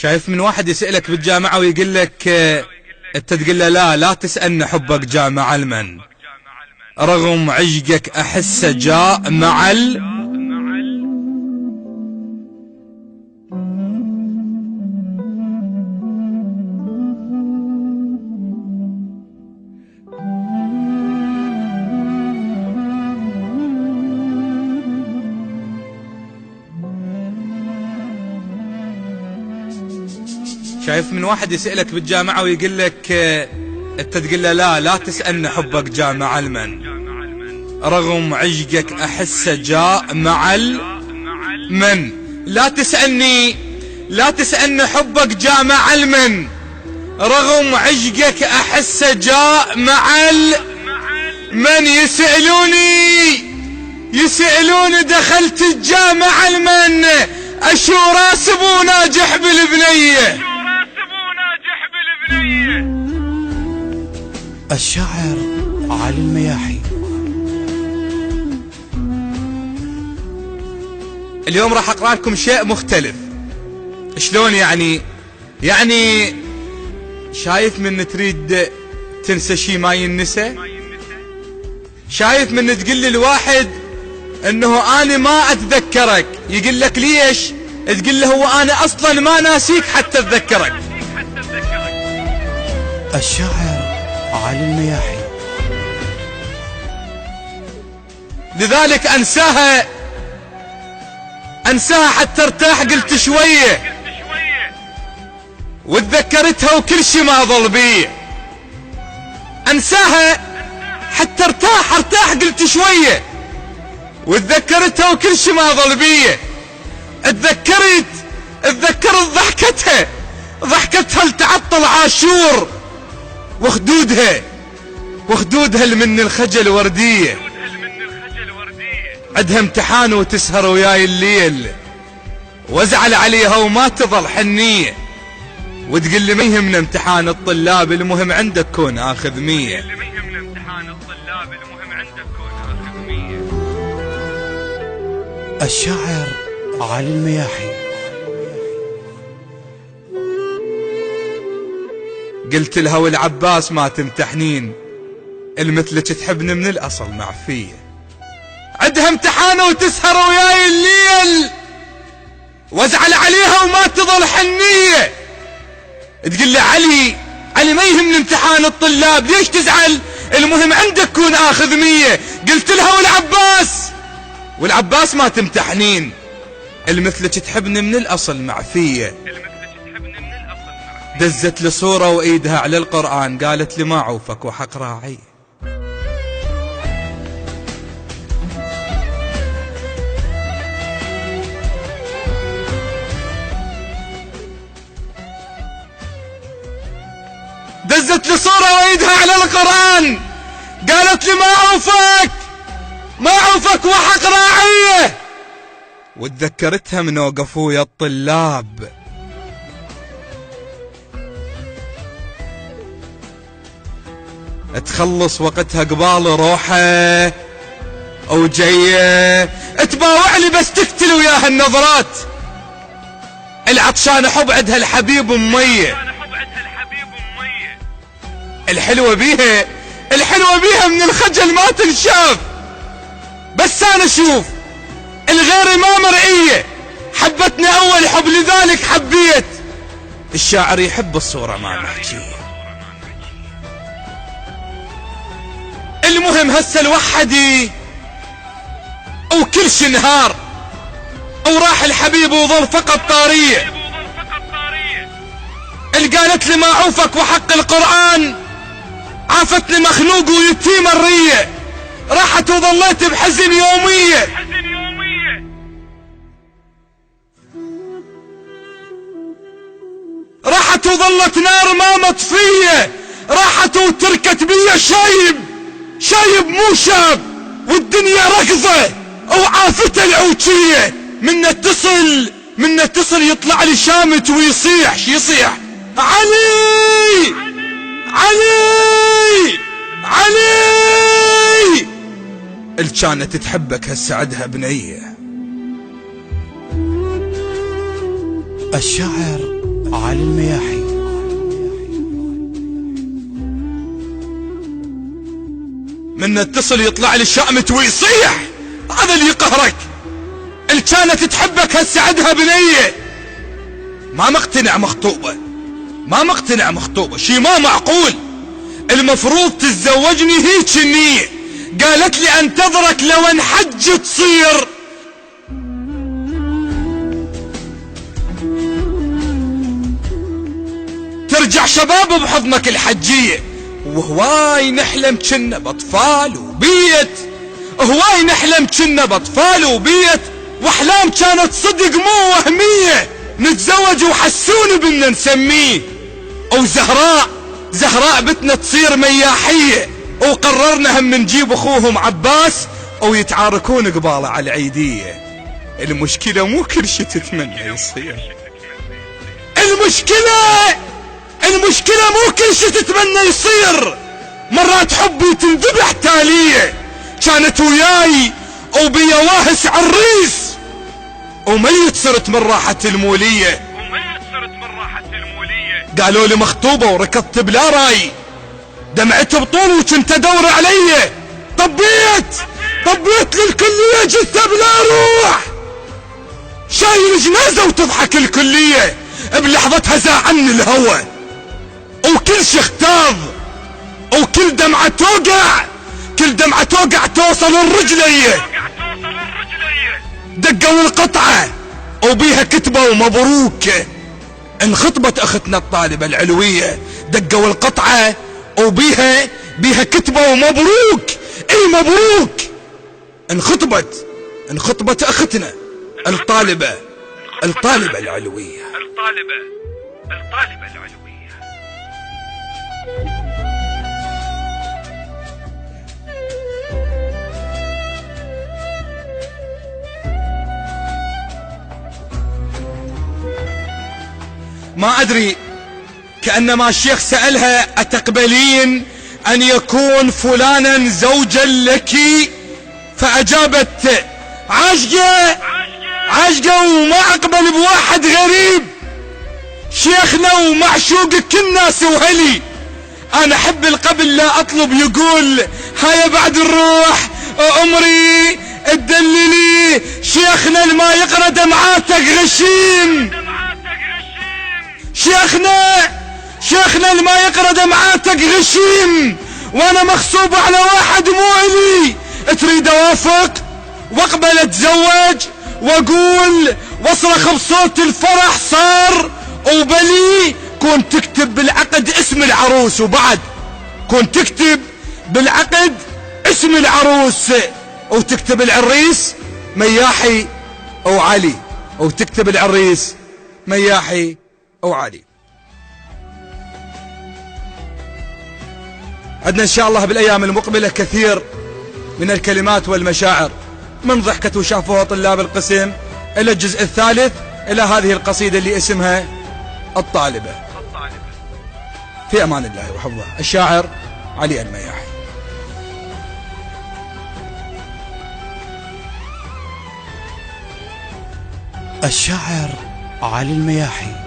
شايف من واحد يسألك بالجامعة ويقول لك انت تقول له لا تسألني حبك جاء مع المن، رغم عشقك احسه جاء مع شايف من واحد يسألك بالجامعة ويقول لك انت تقول له لا تسألني حبك جاء مع المن، رغم عشقك احسه جاء مع المن. لا تسألني حبك جاء مع المن، رغم عشقك احسه جاء مع المن. يسألوني دخلت الجامعة المن، اشو راسب وناجح بالبنية. الشاعر علي المياحي. اليوم راح اقرأ لكم شيء مختلف. شلون يعني شايف من تريد تنسى شي ما ينسى؟ شايف من تقول للواحد انه انا ما اتذكرك، يقول لك ليش؟ تقول له هو انا اصلا ما ناسيك حتى اتذكرك. الشاعر علي المياحي. لذلك انساها حتى ارتاح، قلت شوية وتذكرتها وكل شي ما ظل بيه. انساها حتى ارتاح قلت شوية وتذكرتها وكل شي ما ظل بيه. اتذكرت ضحكتها لتعطل عاشور، وخدودها من الخجل وردية. عدها امتحان وتسهر وياي الليل، وازعل عليها وما تظل حنية، وتقول لي ما يهمنا امتحان الطلاب، المهم عندك كون اخذ 100. الشاعر علي المياحي. قلت لها والعباس ما تمتحنين، المثلك تحبني من الاصل معفية. عدها امتحانه وتسهر وياي الليل، وازعل عليها وما تظل حنية. تقول لي علي ما يهمني امتحان الطلاب، ليش تزعل؟ المهم عندك كون اخذ 100. قلت لها والعباس ما تمتحنين، المثلك تحبني من الاصل معفية. دزت لي صورة وايدها على القرآن، قالت لي ما عوفك وحق راعي. دزت لي صورة وايدها على القرآن، قالت لي ما عوفك وحق راعية. وتذكرتها من وقفوا يا الطلاب، تخلص وقتها قبال روحه وجايه تباوع لي بس تقتل وياها النظرات. العطشانة حب عدها الحبيب مية، الحلوة بيها من الخجل ما تنشاف. بس انا اشوف الغير ما مرئية، حبتني اول حب لذلك حبيت. الشاعر يحب الصورة ما نحكيه. المهم هسه الوحدي وكل شي نهار، وراح الحبيب وظل فقط طارية. اللي قالت لي ما عوفك وحق القرآن، عافتني مخنوق ويتيم الرية، راحت وظليت بحزن يومية. راحت وظلت نار ما مطفية، راحت وتركت بيا شايب مو شاب، والدنيا ركضة وعافته العوجية. من اتصل يطلع لي شامت ويصيح علي علي علي. اللي كانت تحبك هسه عدها بنية. الشاعر علي المياحي. من اتصل يطلع لي شامت ويصيح، هذا اللي يقهرك. اللي كانت تحبك هسه عندها بنية. ما مقتنع مخطوبة شي ما معقول. المفروض تتزوجني هيك النية. قالت لي انتظرك لو انحج تصير. ترجع شباب بحضنك الحجية. وهواي نحلم كنا بأطفال وبيت، هواي نحلم كنا بأطفال وبيت، واحلام كانت صدق مو وهمية. نتزوج وحسوني بدنا نسميه. زهراء بتنا تصير مياحية. وقررنا هم نجيب اخوهم عباس ويتعاركون قباله على العيدية. المشكلة مو كل شي تتمنى يصير. المشكلة مو كل شي تتمنى يصير. مرات حبي تنذبح تالية. كانت وياي وبيا واهس عريس، وميت صرت من راحة المولية. قالوا لي مخطوبة وركضت بلا راي. دمعت بطول وكنت ادور علي. طبيت للكلية جثة بلا روح. شايل جنازة وتضحك الكلية. بلحظتها زاعني الهوى، وكل شي اختاض، وكل دمعة توقع توصل الرجلية. دقوا القطعة وبيها كتبوا مبروك. انخطبت اختنا الطالبة العلوية. دقوا القطعة وبيها كتبوا مبروك. اي مبروك. انخطبت اختنا الطالبة العلوية. ما ادري، كأنما الشيخ سألها أتقبلين أن يكون فلانا زوجا لك؟ فأجابت عاشقة وما أقبل بواحد غريب. شيخنا ومعشوق كل ناس وهلي. أنا أحب القبل لا أطلب. يقول هيا بعد الروح عمري تدللي. شيخنا الما يقرأ دمعاتك غشيم. شيخنا الما يقرأ دمعاتك غشيم. وانا مغصوب على واحد مو الي. تريد اوافق واقبل اتزوج واقول واصرخ بصوت الفرح صار وبلي. كون تكتب بالعقد اسم العروس، وبعد كون تكتب بالعقد اسم العروس، وتكتب العريس مياحي او علي، وتكتب العريس مياحي او علي. عندنا ان شاء الله بالايام المقبلة كثير من الكلمات والمشاعر، من ضحكة وشافوها طلاب القسم الى الجزء الثالث الى هذه القصيدة اللي اسمها الطالبة. في امان الله وحفظه. الشاعر علي المياحي. الشاعر علي المياحي.